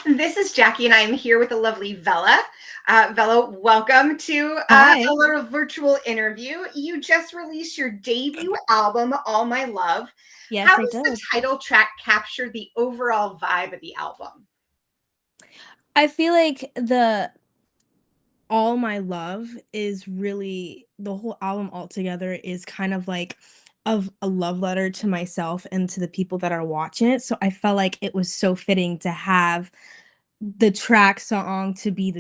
This is Jackie, and I'm here with the lovely Vella. Vella, welcome to a Hi. little virtual interview. You just released your debut album, All My Love. How Yes, I does the did. title track capture the overall vibe of the album? I feel like the All My Love is really the whole album altogether is kind of like of a love letter to myself and to the people that are watching it. So I felt like it was so fitting to have the track song to be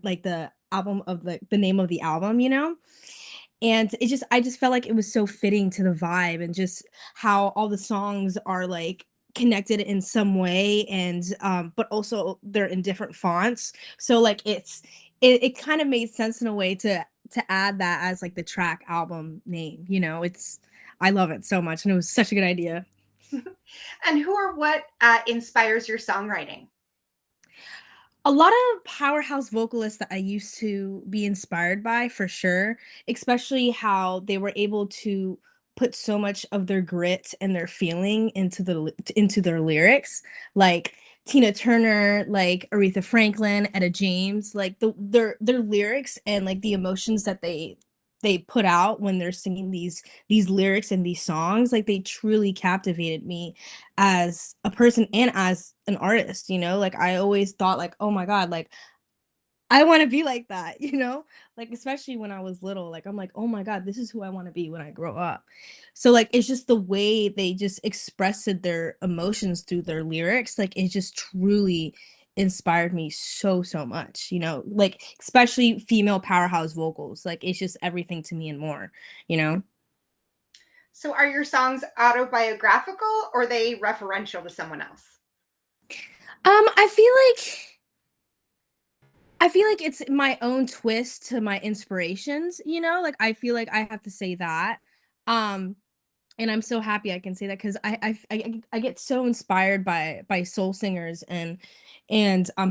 like the album of the name of the album, you know? And I just felt like it was so fitting to the vibe and just how all the songs are like connected in some way and but also they're in different fonts. So like it kind of made sense in a way to add that as like the track album name, you know? It's I love it so much and it was such a good idea. And who or what inspires your songwriting? A lot of powerhouse vocalists that I used to be inspired by for sure, especially how they were able to put so much of their grit and their feeling into their lyrics, like Tina Turner, like Aretha Franklin, Etta James, like their lyrics and like the emotions that they put out when they're singing these lyrics and these songs, like they truly captivated me as a person and as an artist, you know? Like I always thought like, "Oh my god, like I want to be like that," you know? Like especially when I was little, like I'm like, "Oh my god, this is who I want to be when I grow up." So like it's just the way they just expressed their emotions through their lyrics, like it just truly inspired me so much, you know? Like especially female powerhouse vocals. Like it's just everything to me and more, you know? So, are your songs autobiographical or are they referential to someone else? I feel like it's my own twist to my inspirations, you know? Like, I feel like I have to say that. Um, and I'm so happy I can say that because I get so inspired by soul singers and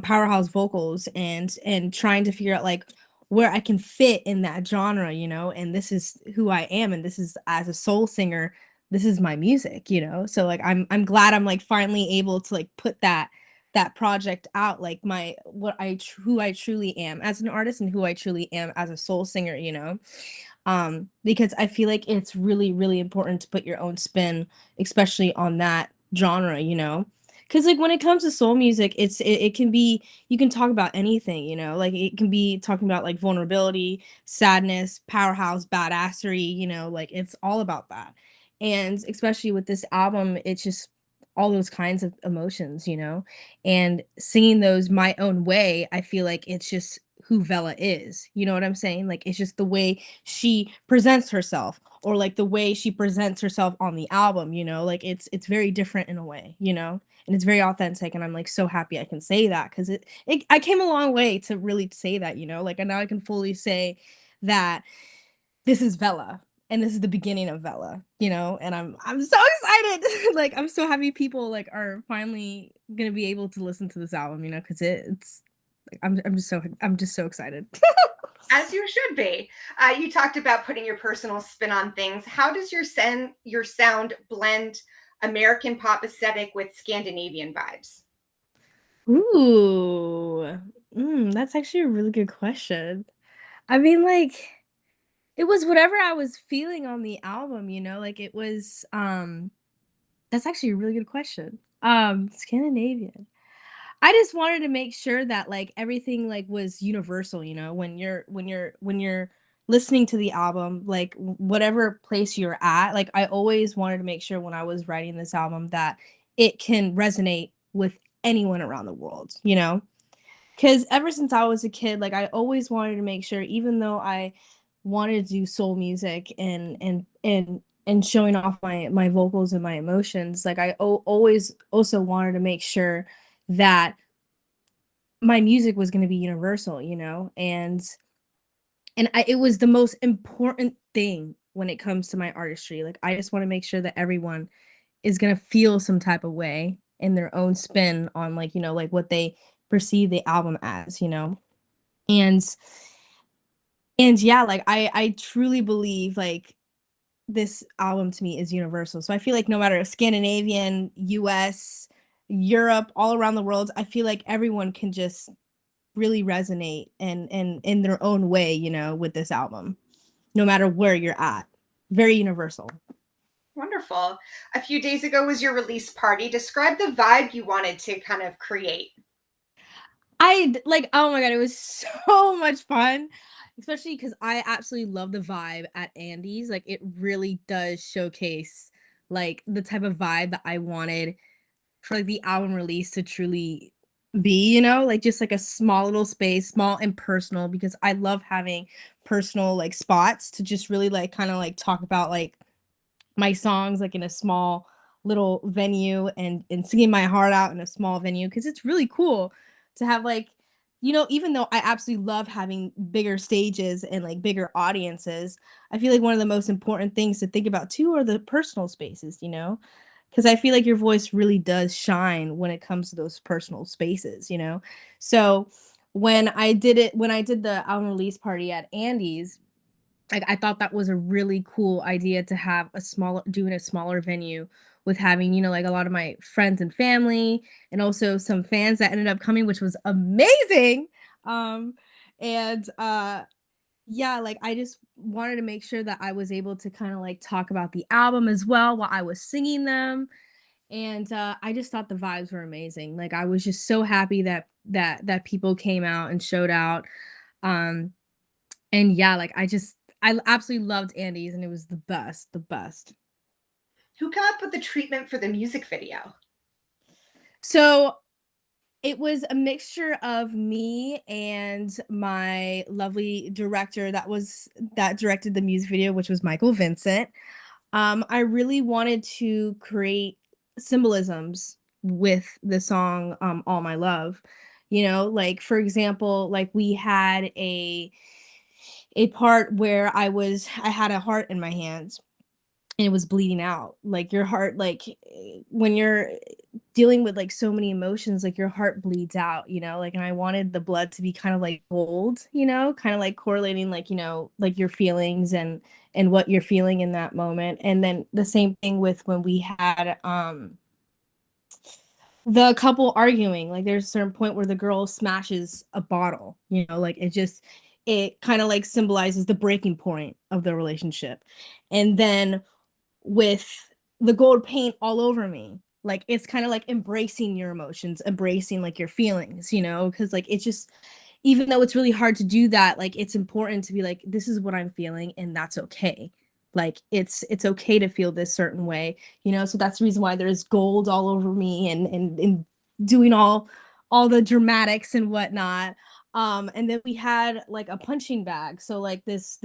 powerhouse vocals and trying to figure out like where I can fit in that genre, you know? And this is who I am, and this is as a soul singer, this is my music, you know? So like I'm glad I'm like finally able to like put that project out, like my who I truly am as an artist and who I truly am as a soul singer, you know? Because I feel like it's really important to put your own spin, especially on that genre, you know? Because like when it comes to soul music, it can be you can talk about anything, you know, like it can be talking about like vulnerability, sadness, powerhouse, badassery, you know, like it's all about that. And especially with this album, it's just all those kinds of emotions, you know, and singing those my own way, I feel like it's just who Vella is. You know what I'm saying? Like it's just the way she presents herself or like the way she presents herself on the album, you know? Like it's very different in a way, you know? And it's very authentic and I'm like so happy I can say that cuz it I came a long way to really say that, you know? Like and now I can fully say that this is Vella and this is the beginning of Vella, you know? And I'm so excited. Like I'm so happy people like are finally going to be able to listen to this album, you know, cuz it's like I'm just so excited. As you should be. You talked about putting your personal spin on things. How does your sound blend American pop aesthetic with Scandinavian vibes? Ooh. That's actually a really good question. I mean, like, it was whatever I was feeling on the album, you know? Like, it was, that's actually a really good question. Scandinavian. I just wanted to make sure that, like, everything, like, was universal, you know? When you're listening to the album, like, whatever place you're at, like, I always wanted to make sure when I was writing this album that it can resonate with anyone around the world, you know? 'Cause ever since I was a kid, like, I always wanted to make sure even though I wanted to do soul music and showing off my vocals and my emotions, like, always also wanted to make sure that my music was gonna be universal, you know? And it was the most important thing when it comes to my artistry, like, I just wanna make sure that everyone is gonna feel some type of way in their own spin on, like, you know, like, what they perceive the album as, you know? And and yeah, like I truly believe like this album to me is universal. So I feel like no matter Scandinavian, US, Europe, all around the world. I feel like everyone can just really resonate and in their own way, you know, with this album, no matter where you're at. Very universal. Wonderful. A few days ago was your release party. Describe the vibe you wanted to kind of create. Like, oh my god, it was so much fun, especially because I absolutely love the vibe at Andy's. Like, it really does showcase like the type of vibe that I wanted for like the album release to truly be, you know, like just like a small little space, small and personal, because I love having personal like spots to just really like kind of like talk about like my songs like in a small little venue and singing my heart out in a small venue because it's really cool to have like, you know, even though I absolutely love having bigger stages and like bigger audiences, I feel like one of the most important things to think about too are the personal spaces, you know, because I feel like your voice really does shine when it comes to those personal spaces, you know. So when I did the album release party at Andy's, like, I thought that was a really cool idea to have a smaller doing a smaller venue with having, you know, like, a lot of my friends and family, and also some fans that ended up coming, which was amazing. Um, and, yeah, like, I just wanted to make sure that I was able to kinda, like, talk about the album as well while I was singing them, and, I just thought the vibes were amazing. Like, I was just so happy that people came out and showed out. Um, and yeah, like I absolutely loved Andy's and it was the best, the best. Who came up with the treatment for the music video? So it was a mixture of me and my lovely director that directed the music video, which was Michael Vincent. I really wanted to create symbolisms with the song All My Love. You know, like for example, like we had a part where I had a heart in my hands and it was bleeding out. Like your heart, like when you're dealing with like so many emotions, like your heart bleeds out, you know, like, and I wanted the blood to be kind of like gold, you know, kind of like correlating, like, you know, like your feelings and what you're feeling in that moment. And then the same thing with when we had the couple arguing, like there's a certain point where the girl smashes a bottle, you know, like it kind of like symbolizes the breaking point of the relationship. And then with the gold paint all over me, like it's kind of like embracing your emotions, embracing like your feelings, you know, because like it's just, even though it's really hard to do that, like it's important to be like, this is what I'm feeling and that's okay. Like it's okay to feel this certain way, you know. So that's the reason why there's gold all over me and doing all the dramatics and whatnot. And then we had like a punching bag. So like this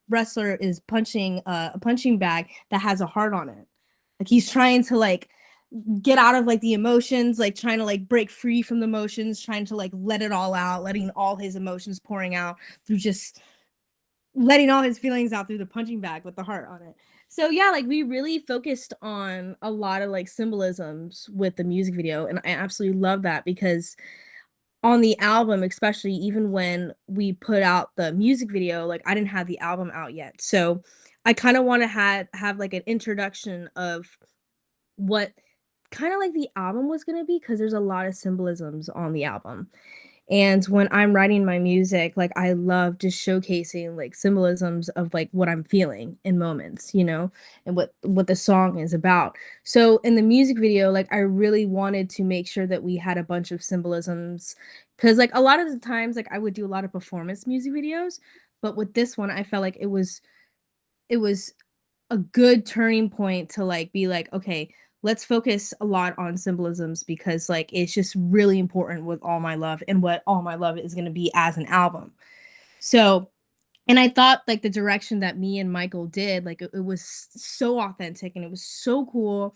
wrestler is punching a punching bag that has a heart on it. Like he's trying to like get out of like the emotions, like trying to like break free from the emotions, trying to like let it all out, letting all his emotions pouring out through just letting all his feelings out through the punching bag with the heart on it. So yeah, like we really focused on a lot of like symbolisms with the music video and I absolutely love that because on the album, especially even when we put out the music video, like I didn't have the album out yet. So I kind of want to have like an introduction of what kind of like the album was going to be because there's a lot of symbolisms on the album. And when I'm writing my music, like I love just showcasing like symbolisms of like what I'm feeling in moments, you know, and what the song is about. So in the music video, like I really wanted to make sure that we had a bunch of symbolisms cuz like a lot of the times like I would do a lot of performance music videos, but with this one I felt like it was a good turning point to like be like, okay, let's focus a lot on symbolisms because like it's just really important with All My Love and what All My Love is going to be as an album. So and I thought like the direction that me and Michael did, like it was so authentic and it was so cool.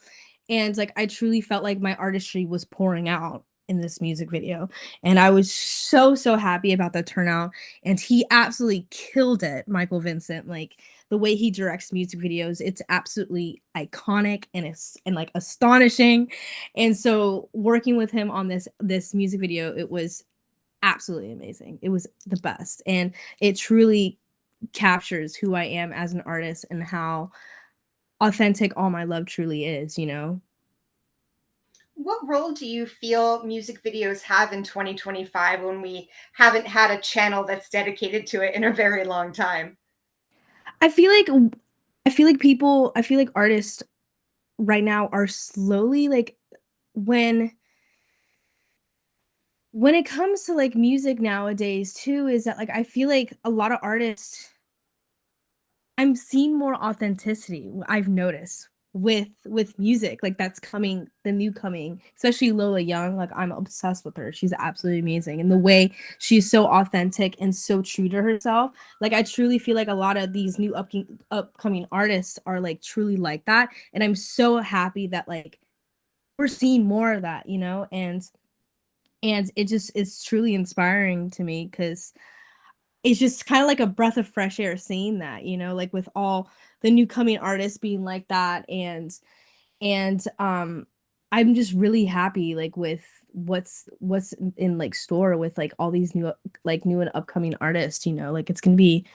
And like I truly felt like my artistry was pouring out in this music video. And I was so happy about the turnout. And he absolutely killed it, Michael Vincent. Like the way he directs music videos, it's absolutely iconic and it's and like astonishing. And so working with him on this music video, it was absolutely amazing. It was the best. And it truly captures who I am as an artist and how authentic All My Love truly is, you know? What role do you feel music videos have in 2025 when we haven't had a channel that's dedicated to it in a very long time? I feel like I feel like artists right now are slowly like when when it comes to like music nowadays too is that like I feel like a lot of artists I'm seeing more authenticity, I've noticed with music, like, that's coming the new coming, especially Lola Young, like, I'm obsessed with her, she's absolutely amazing, and the way she's so authentic and so true to herself, like, I truly feel like a lot of these new upcoming artists are, like, truly like that, and I'm so happy that, like, we're seeing more of that, you know, and it just is truly inspiring to me because it's just kinda like a breath of fresh air seeing that, you know, like, with all the new coming artists being like that, and I'm just really happy, like, with what's in, like, store with, like, all these new and upcoming artists, you know, like, it's gonna be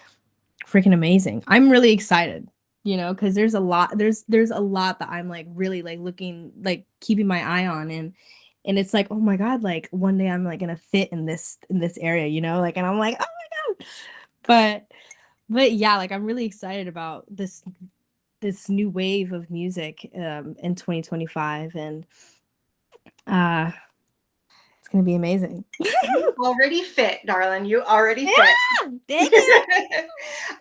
freaking amazing. I'm really excited, you know, because there's a lot that I'm, like, really, like, looking like, keeping my eye on, and it's like, "Oh my god," like, one day I'm, like, gonna fit in this area, you know, like, and I'm like, "Oh my god." But yeah, like, I'm really excited about this new wave of music, in 2025, and, uh, it's gonna be amazing. You already fit, darling. You already fit. Yeah! Thank you.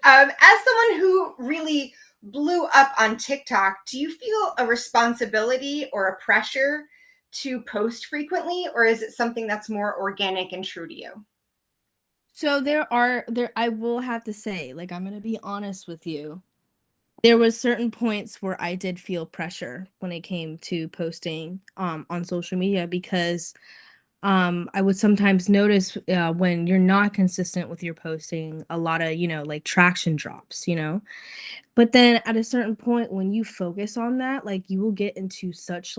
As someone who really blew up on TikTok, do you feel a responsibility or a pressure to post frequently, or is it something that's more organic and true to you? So there I will have to say, like, I'm gonna be honest with you. There was certain points where I did feel pressure when it came to posting, on social media because, I would sometimes notice, when you're not consistent with your posting, a lot of, you know, like, traction drops, you know? But then at a certain point, when you focus on that, like, you will get into a such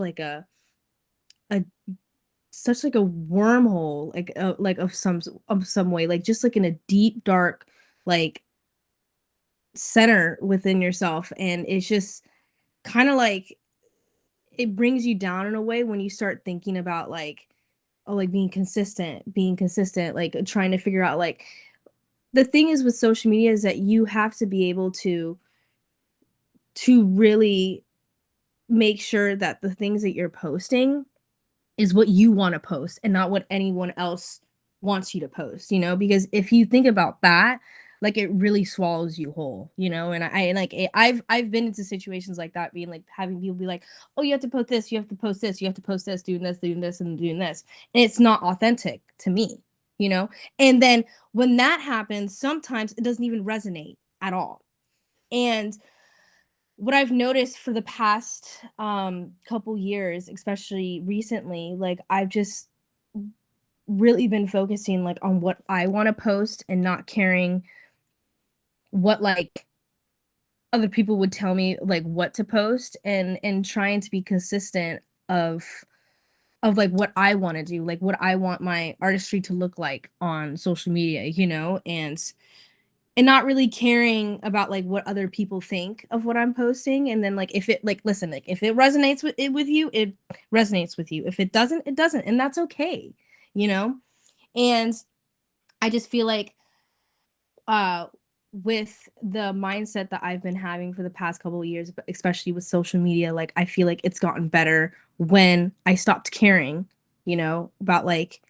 like a wormhole, like, of some way, like, just, like, in a deep, dark, like, center within yourself, and it's just kinda like it brings you down in a way when you start thinking about, like, oh, like, being consistent, like, trying to figure out, like the thing is with social media is that you have to be able to really make sure that the things that you're posting is what you wanna post and not what anyone else wants you to post, you know, because if you think about that, like, it really swallows you whole, you know, and like, I've been into situations like that being, like having people be like, "Oh, you have to post this, you have to post this, you have to post this, doing this, and doing this," and it's not authentic to me, you know, and then when that happens, sometimes it doesn't even resonate at all, and what I've noticed for the past, couple years, especially recently, like, I've just really been focusing, like, on what I wanna post and not caring what, like, other people would tell me, like, what to post and trying to be consistent of like, what I wanna do, like, what I want my artistry to look like on social media, you know, and not really caring about, like, what other people think of what I'm posting, and then, like, if it like, listen, like, if it resonates with you, it resonates with you. If it doesn't, it doesn't, and that's okay, you know? And I just feel like, uh, with the mindset that I've been having for the past couple of years, but especially with social media, like, I feel like it's gotten better when I stopped caring, you know, about, like,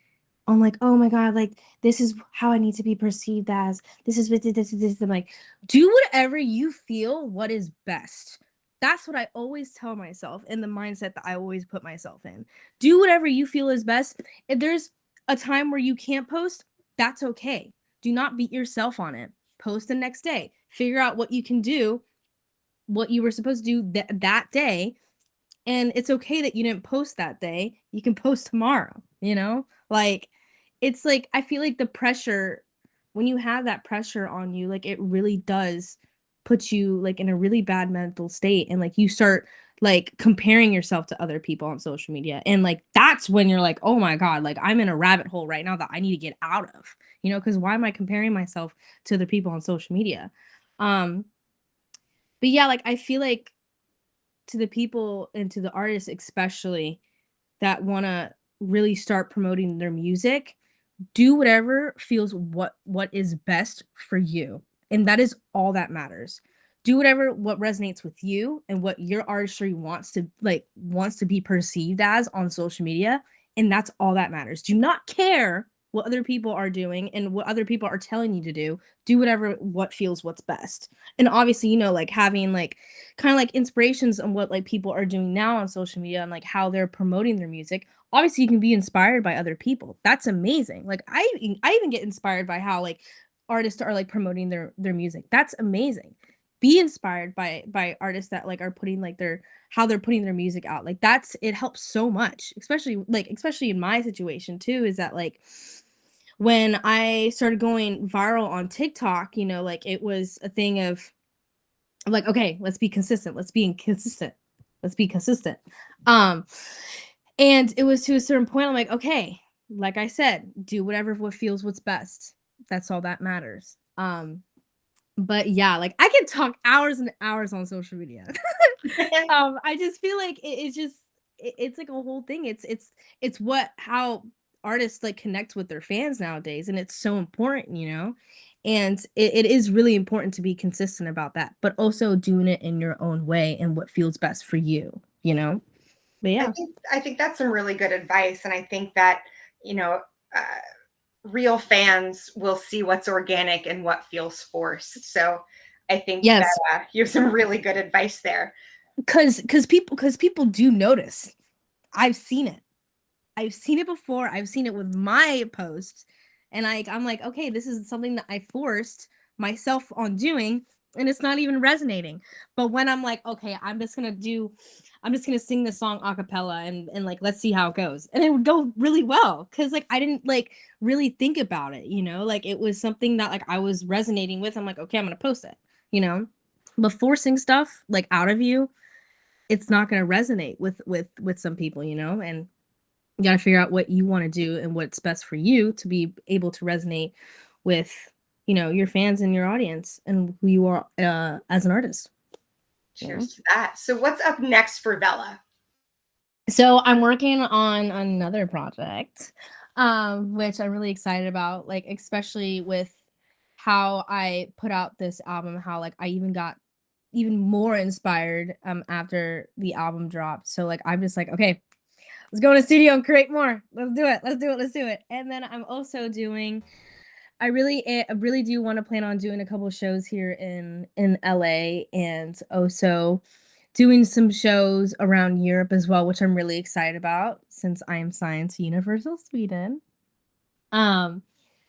I'm like, "Oh my god, like, this is how I need to be perceived as. This is what this." I'm like, "Do whatever you feel what is best." That's what I always tell myself in the mindset that I always put myself in. Do whatever you feel is best. If there's a time where you can't post, that's okay. Do not beat yourself on it. Post the next day. Figure out what you can do, what you were supposed to do that day, and it's okay that you didn't post that day. You can post tomorrow, you know? Like, it's like, I feel like the pressure, when you have that pressure on you, like, it really does put you, like, in a really bad mental state, and, like, you start, like, comparing yourself to other people on social media, and, like, that's when you're like, "Oh my god, like, I'm in a rabbit hole right now that I need to get out of," you know? Because why am I comparing myself to other people on social media? Um, but yeah, like, I feel like to the people and to the artists especially, that want to really start promoting their music, do whatever feels what is best for you, and that is all that matters. Do whatever what resonates with you and what your artistry wants to be perceived as on social media, and that's all that matters. Do not care what other people are doing and what other people are telling you to do. Do whatever what feels what's best. And obviously, like having like kind of like inspirations on what like people are doing now on social media and like how they're promoting their music. Obviously, you can be inspired by other people. That's amazing. Like I even get inspired by how like artists are like promoting their music. That's amazing. Be inspired by artists that like are putting like their how they're putting their music out. Like that's it helps so much, especially in my situation too, is that like when I started going viral on TikTok, like it was a thing of like, okay, let's be consistent. Let's be inconsistent. Let's be consistent. Um, and it was to a certain point, I'm like, okay, like I said, do whatever what feels what's best. That's all that matters. But yeah, like I can talk hours and hours on social media. I just feel like it's just it's like a whole thing. It's what how artists like connect with their fans nowadays, and it's so important. And it is really important to be consistent about that, but also doing it in your own way and what feels best for you. But I yeah. think I think that's some really good advice, and I think that you know, uh, real fans will see what's organic and what feels forced. So I think that Yes, you have some really good advice there. because people do notice. I've seen it. I've seen it before. I've seen it with my posts. And I'm like, okay, this is something that I forced myself on doing, and it's not even resonating. But when I'm like, okay, I'm just gonna sing this song a cappella and like let's see how it goes. And it would go really well. Cause like I didn't like really think about it. Like it was something that like I was resonating with. I'm like, okay, I'm gonna post it. But forcing stuff like out of you, it's not gonna resonate with some people. And you got to figure out what you want to do and what's best for you to be able to resonate with your fans and your audience and who you are as an artist. Cheers to that. So what's up next for Vella? So I'm working on another project, which I'm really excited about, like especially with how I put out this album, how like I even got even more inspired after the album dropped. So like I'm just like, okay, let's go in the studio and create more. Let's do it. Let's do it. Let's do it. And then I'm also doing. I really do want to plan on doing a couple shows here in LA, and also doing some shows around Europe as well, which I'm really excited about since I am signed to Universal Sweden. Um,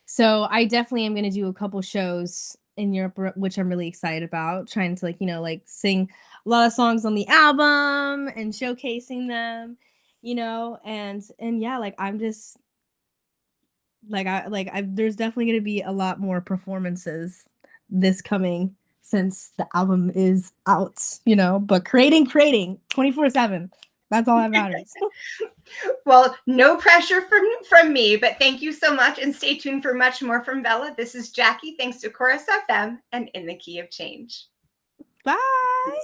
so I definitely am gonna do a couple shows in Europe, which I'm really excited about, trying to like sing a lot of songs on the album and showcasing them, and yeah, like I'm just I there's definitely gonna be a lot more performances this coming since the album is out, but creating 24/7. That's all that matters. Well, no pressure from me, but thank you so much, and stay tuned for much more from Vella. This is Jackie. Thanks to Chorus FM and In the Key of Change. Bye.